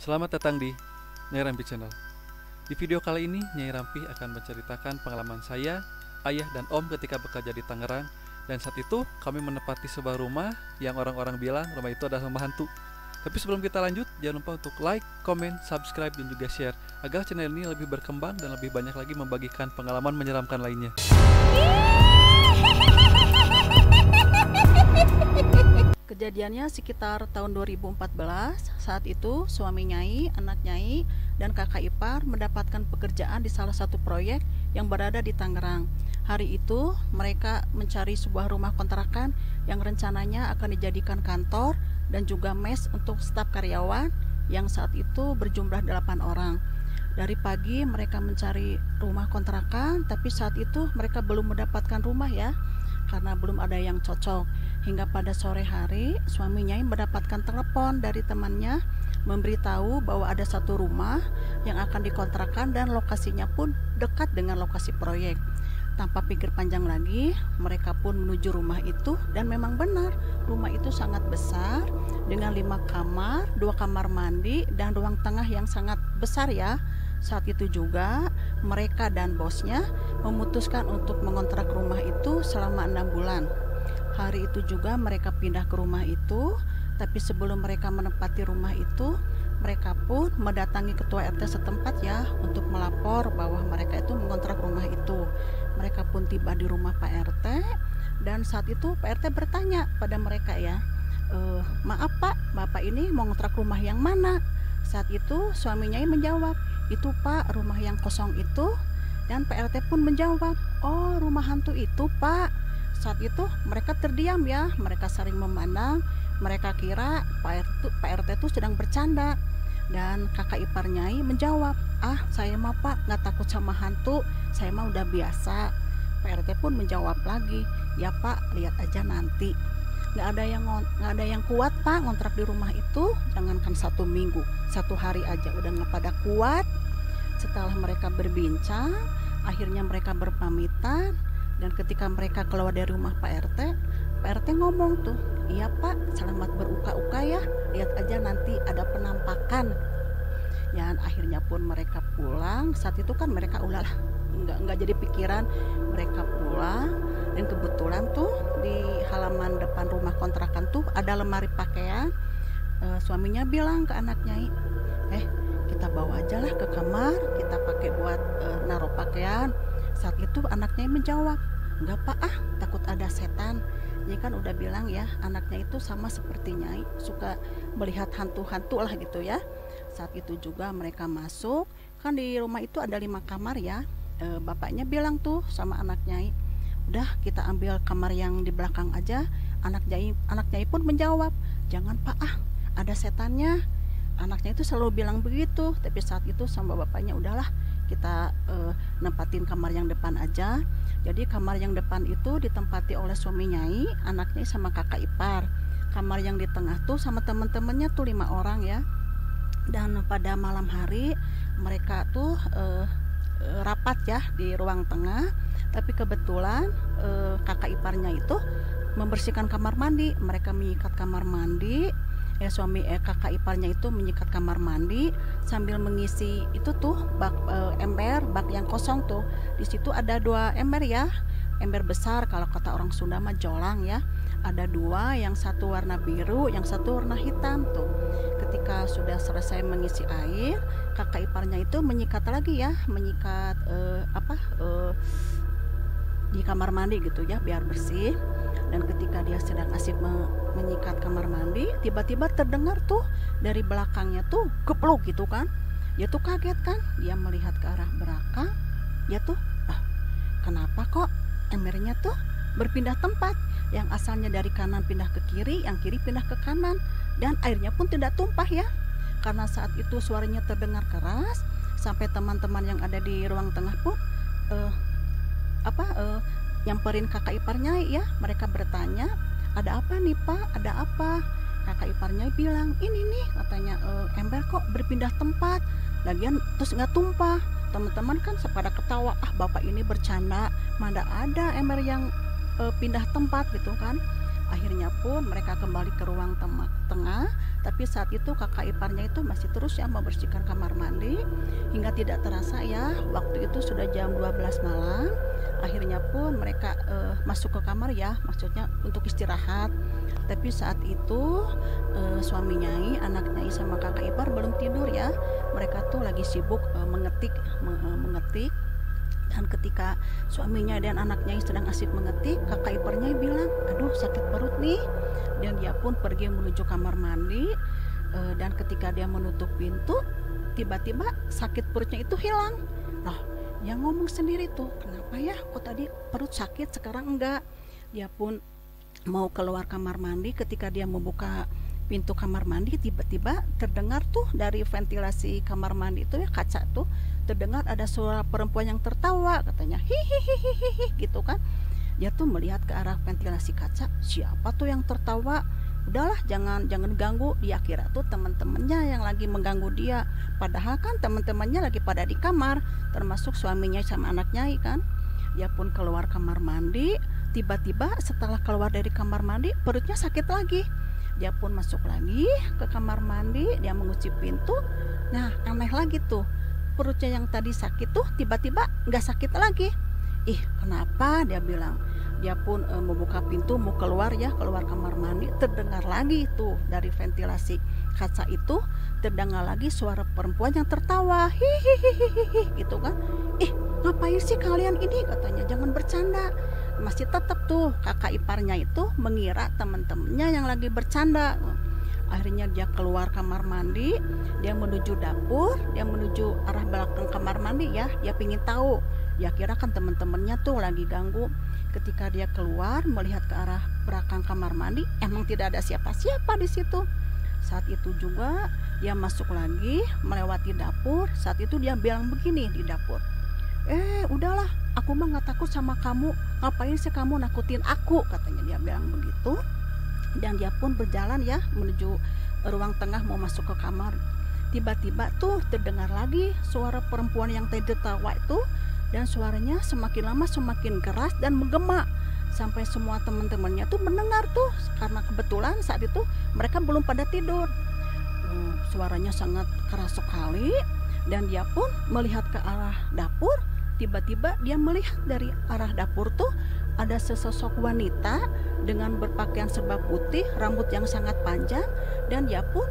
Selamat datang di Nyai Rampi Channel. Di video kali ini, Nyai Rampi akan menceritakan pengalaman saya, ayah, dan om ketika bekerja di Tangerang. Dan saat itu, kami menempati sebuah rumah yang orang-orang bilang rumah itu adalah rumah hantu. Tapi sebelum kita lanjut, jangan lupa untuk like, comment, subscribe, dan juga share agar channel ini lebih berkembang dan lebih banyak lagi membagikan pengalaman menyeramkan lainnya. Kejadiannya sekitar tahun 2014. Saat itu suami Nyai, anak Nyai, dan kakak ipar mendapatkan pekerjaan di salah satu proyek yang berada di Tangerang. Hari itu mereka mencari sebuah rumah kontrakan yang rencananya akan dijadikan kantor dan juga mes untuk staf karyawan yang saat itu berjumlah 8 orang. Dari pagi mereka mencari rumah kontrakan, tapi saat itu mereka belum mendapatkan rumah ya, karena belum ada yang cocok. Hingga pada sore hari, suami Nyai mendapatkan telepon dari temannya memberitahu bahwa ada satu rumah yang akan dikontrakan dan lokasinya pun dekat dengan lokasi proyek. Tanpa pikir panjang lagi, mereka pun menuju rumah itu, dan memang benar, rumah itu sangat besar dengan 5 kamar, 2 kamar mandi, dan ruang tengah yang sangat besar ya. Saat itu juga mereka dan bosnya memutuskan untuk mengontrak rumah itu selama 6 bulan. Hari itu juga mereka pindah ke rumah itu, tapi sebelum mereka menempati rumah itu, mereka pun mendatangi ketua RT setempat ya untuk melapor bahwa mereka itu mengontrak rumah itu. Mereka pun tiba di rumah Pak RT, dan saat itu Pak RT bertanya pada mereka ya, maaf Pak, Bapak ini mau ngontrak rumah yang mana? Saat itu suaminya menjawab, itu Pak, rumah yang kosong itu. Dan Pak RT pun menjawab, oh rumah hantu itu Pak. Saat itu mereka terdiam ya, mereka saling memandang, mereka kira Pak RT itu sedang bercanda. Dan kakak ipar Nyai menjawab, ah saya mah Pak nggak takut sama hantu, saya mah udah biasa. Pak RT pun menjawab lagi, ya Pak lihat aja nanti. Nggak ada yang kuat Pak ngontrak di rumah itu, jangankan 1 minggu, 1 hari aja udah nggak pada kuat. Setelah mereka berbincang, akhirnya mereka berpamitan. Dan ketika mereka keluar dari rumah Pak RT ngomong tuh, iya Pak, selamat beruka-uka ya, lihat aja nanti ada penampakan. Dan akhirnya pun mereka pulang. Saat itu kan mereka ulah nggak jadi pikiran, mereka pulang. Dan kebetulan tuh di halaman depan rumah kontrakan tuh ada lemari pakaian. Suaminya bilang ke anaknya, kita bawa aja lah ke kamar, kita pakai buat naruh pakaian. Saat itu anaknya menjawab, enggak Pak, takut ada setan. Nyai kan udah bilang ya, anaknya itu sama seperti Nyai, suka melihat hantu-hantu lah gitu ya. Saat itu juga mereka masuk, kan di rumah itu ada 5 kamar ya. Bapaknya bilang tuh sama anak Nyai, udah kita ambil kamar yang di belakang aja. Anak Nyai pun menjawab, jangan Pak, ada setannya. Anaknya itu selalu bilang begitu, tapi saat itu sama bapaknya udahlah, kita nempatin kamar yang depan aja. Jadi kamar yang depan itu ditempati oleh suami Nyai, anaknya sama kakak ipar. Kamar yang di tengah tuh sama teman-temannya tuh 5 orang ya. Dan pada malam hari mereka tuh rapat ya di ruang tengah. Tapi kebetulan kakak iparnya itu membersihkan kamar mandi. Mereka menyikat kamar mandi. Kakak iparnya itu menyikat kamar mandi sambil mengisi itu tuh bak ember, bak yang kosong tuh. Di situ ada 2 ember ya, ember besar, kalau kata orang Sunda mah jolang ya. Ada 2, yang satu warna biru, yang satu warna hitam tuh. Ketika sudah selesai mengisi air, kakak iparnya itu menyikat lagi ya, menyikat di kamar mandi gitu ya, biar bersih. Dan ketika dia sedang asik menyikat kamar mandi, tiba-tiba terdengar tuh dari belakangnya tuh gepluk gitu kan. Dia tuh kaget kan, dia melihat ke arah belakang. Dia tuh, kenapa kok embernya tuh berpindah tempat? Yang asalnya dari kanan pindah ke kiri, yang kiri pindah ke kanan. Dan airnya pun tidak tumpah ya. Karena saat itu suaranya terdengar keras, sampai teman-teman yang ada di ruang tengah pun nyamperin kakak iparnya ya. Mereka bertanya, ada apa nih Pak, ada apa? Kakak iparnya bilang, ini nih katanya ember kok berpindah tempat, lagian terus nggak tumpah. Teman-teman kan sepada ketawa, bapak ini bercanda, mana ada ember yang pindah tempat gitu kan. Akhirnya pun mereka kembali ke ruang tengah, tapi saat itu kakak iparnya itu masih terus ya membersihkan kamar mandi. Hingga tidak terasa ya, waktu itu sudah jam 12 malam. Akhirnya pun mereka masuk ke kamar ya, maksudnya untuk istirahat. Tapi saat itu suami Nyai, anak Nyai sama kakak ipar belum tidur ya. Mereka tuh lagi sibuk mengetik. Dan ketika suaminya dan anaknya sedang asik mengetik, kakak iparnya bilang, aduh sakit perut nih. Dan dia pun pergi menuju kamar mandi. Dan ketika dia menutup pintu, tiba-tiba sakit perutnya itu hilang. Nah, dia ngomong sendiri tuh, kenapa ya kok tadi perut sakit sekarang enggak. Dia pun mau keluar kamar mandi. Ketika dia membuka pintu kamar mandi, tiba-tiba terdengar tuh dari ventilasi kamar mandi itu ya, kaca tuh terdengar ada suara perempuan yang tertawa, katanya hihihihihi gitu kan. Dia tuh melihat ke arah ventilasi kaca, siapa tuh yang tertawa. Udahlah, jangan ganggu. Dia kira tuh teman-temannya yang lagi mengganggu dia, padahal kan teman-temannya lagi pada di kamar, termasuk suaminya sama anaknya kan. Dia pun keluar kamar mandi. Tiba-tiba setelah keluar dari kamar mandi, perutnya sakit lagi. Dia pun masuk lagi ke kamar mandi, dia mengunci pintu. Nah, aneh lagi tuh, perutnya yang tadi sakit tuh tiba-tiba nggak sakit lagi. Ih, kenapa? Dia bilang. Dia pun membuka pintu mau keluar ya, keluar kamar mandi. Terdengar lagi tuh dari ventilasi kaca itu, terdengar lagi suara perempuan yang tertawa, hihihihihi gitu kan. Ih, ngapain sih kalian ini, katanya, jangan bercanda. Masih tetap tuh kakak iparnya itu mengira teman-temannya yang lagi bercanda. Akhirnya dia keluar kamar mandi, dia menuju dapur, dia menuju arah belakang kamar mandi ya. Dia pingin tahu, dia kira kan teman-temannya tuh lagi ganggu. Ketika dia keluar melihat ke arah belakang kamar mandi, emang tidak ada siapa-siapa di situ. Saat itu juga dia masuk lagi melewati dapur. Saat itu dia bilang begini di dapur, udahlah, aku mah nggak takut sama kamu, ngapain sih kamu nakutin aku, katanya. Dia bilang begitu. Dan dia pun berjalan ya menuju ruang tengah mau masuk ke kamar. Tiba-tiba tuh terdengar lagi suara perempuan yang tadi tertawa itu, dan suaranya semakin lama semakin keras dan menggema sampai semua teman-temannya tuh mendengar tuh, karena kebetulan saat itu mereka belum pada tidur. Suaranya sangat keras sekali, dan dia pun melihat ke arah dapur. Tiba-tiba dia melihat dari arah dapur tuh ada sesosok wanita dengan berpakaian serba putih, rambut yang sangat panjang, dan dia pun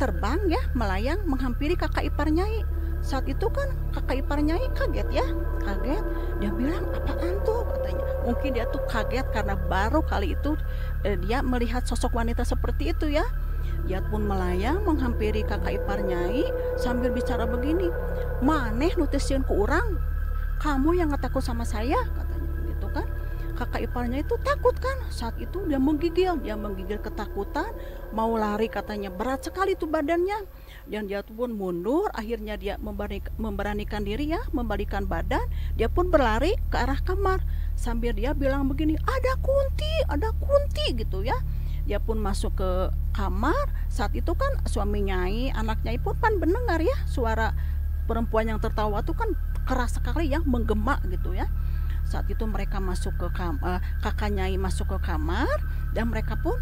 terbang ya, melayang menghampiri kakak ipar Nyai. Saat itu kan kakak ipar Nyai kaget ya, kaget. Dia bilang, apaan tuh, katanya. Mungkin dia tuh kaget karena baru kali itu dia melihat sosok wanita seperti itu ya. Dia pun melayang menghampiri kakak ipar Nyai sambil bicara begini, maneh nutesin ku urang, kamu yang nggak takut sama saya, katanya gitu kan. Kakak iparnya itu takut kan. Saat itu dia menggigil ketakutan, mau lari, katanya berat sekali tuh badannya. Dan dia pun mundur. Akhirnya dia memberanikan diri ya, membalikan badan. Dia pun berlari ke arah kamar sambil dia bilang begini, ada kunti gitu ya. Dia pun masuk ke kamar. Saat itu kan suami Nyai, anak Nyai pun kan mendengar ya suara perempuan yang tertawa tuh kan keras sekali ya, menggema gitu ya. Saat itu mereka masuk ke kakak Nyai masuk ke kamar, dan mereka pun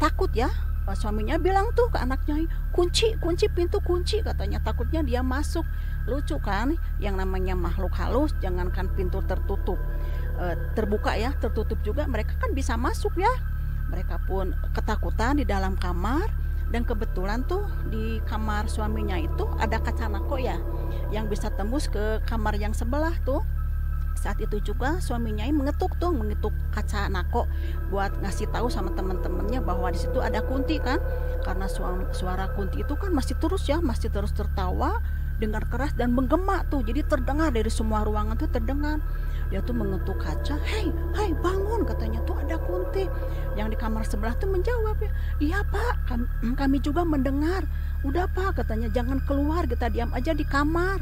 takut ya. Suaminya bilang tuh ke anak Nyai, kunci pintu, kunci, katanya, takutnya dia masuk. Lucu kan, yang namanya makhluk halus, jangankan pintu tertutup terbuka ya, tertutup juga mereka kan bisa masuk ya. Mereka pun ketakutan di dalam kamar. Dan kebetulan tuh di kamar suaminya itu ada kaca nako ya, yang bisa tembus ke kamar yang sebelah tuh. Saat itu juga suaminya mengetuk kaca nako buat ngasih tahu sama teman-temannya bahwa di situ ada kunti kan. Karena suara kunti itu kan masih terus tertawa dengan keras dan menggema tuh. Jadi terdengar dari semua ruangan tuh terdengar. Dia tuh mengetuk kaca, hei bangun, katanya, tuh ada kunti. Yang di kamar sebelah tuh menjawab ya, iya pak, kami juga mendengar. Udah pak, katanya, jangan keluar, kita diam aja di kamar.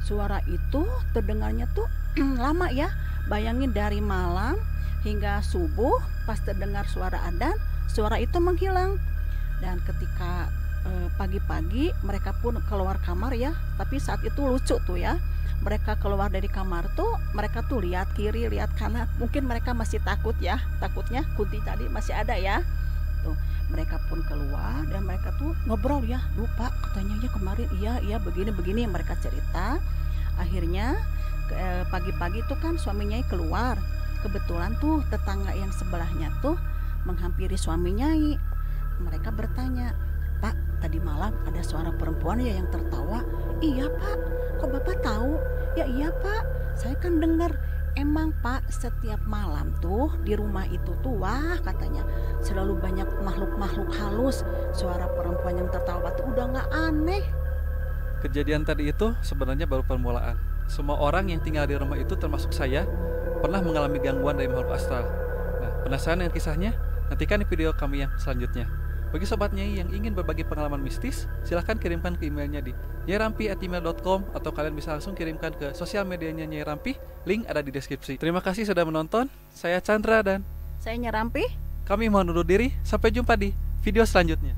Suara itu terdengarnya tuh lama ya. Bayangin dari malam hingga subuh, pas terdengar suara adzan, suara itu menghilang. Dan ketika pagi-pagi mereka pun keluar kamar ya. Tapi saat itu lucu tuh ya, mereka keluar dari kamar tuh mereka tuh lihat kiri lihat kanan, mungkin mereka masih takut ya, takutnya kunti tadi masih ada ya. Tuh mereka pun keluar dan mereka tuh ngobrol ya, lupa katanya ya kemarin iya begini mereka cerita. Akhirnya pagi-pagi tuh kan suami Nyai keluar, kebetulan tuh tetangga yang sebelahnya tuh menghampiri suami Nyai. Mereka bertanya, "Pak, tadi malam ada suara perempuan ya yang tertawa?" "Iya Pak." "Kok Bapak tahu?" "Ya iya Pak, saya kan dengar." "Emang Pak, setiap malam tuh di rumah itu tuh wah katanya selalu banyak makhluk-makhluk halus. Suara perempuan yang tertawa tuh udah gak aneh." Kejadian tadi itu sebenarnya baru permulaan. Semua orang yang tinggal di rumah itu termasuk saya pernah mengalami gangguan dari makhluk astral. Nah, penasaran dengan kisahnya? Nantikan di video kami yang selanjutnya. Bagi Sobat Nyai yang ingin berbagi pengalaman mistis, silahkan kirimkan ke emailnya di nyairampi@gmail.com atau kalian bisa langsung kirimkan ke sosial medianya Nyai Rampi, link ada di deskripsi. Terima kasih sudah menonton, saya Chandra dan Saya Nyai Rampi. kami mohon undur diri, sampai jumpa di video selanjutnya.